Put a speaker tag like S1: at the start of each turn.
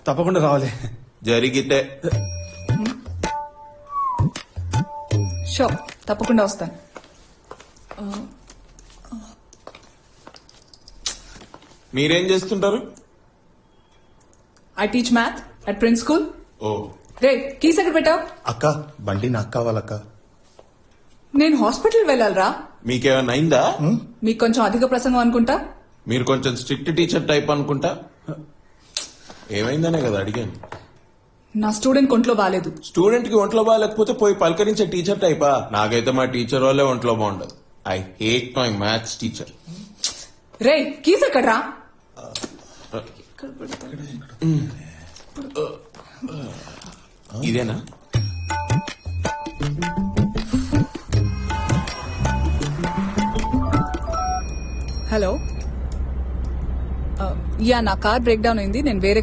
S1: తప్పకుండా రావాలి.
S2: జరిగితే
S3: షో తప్పకుండా వస్తాను.
S2: మీరేం చేస్తుంటారు?
S3: I teach math at Prince school.
S2: ఓ
S3: రే కీస్ ఎక్కడ పెట్టావు?
S1: అక్క బండి నాకు కావాలక్క.
S3: నేను హాస్పిటల్ వెళ్ళాలరా.
S2: మీకేమైనా అయిందా?
S3: మీకు కొంచెం అధిక ప్రసంగం అనుకుంటా.
S2: మీరు కొంచెం స్ట్రిక్ట్ టీచర్ టైప్ అనుకుంటా. ఏమైందనే కదా అడిగాను.
S3: నా స్టూడెంట్ ఒంట్లో బాలేదు.
S2: స్టూడెంట్ కి ఒంట్లో బాగాలేకపోతే పోయి పలకరించే టీచర్ టైపా? నాకైతే మా టీచర్ వాళ్ళే ఒంట్లో బాగుండదు. I hate my maths teacher.
S3: Ray keys ఎక్కడ్రా?
S2: ఇదేనా?
S3: హలో యా, నా కార్ బ్రేక్ డౌన్ అయింది. నేను వేరే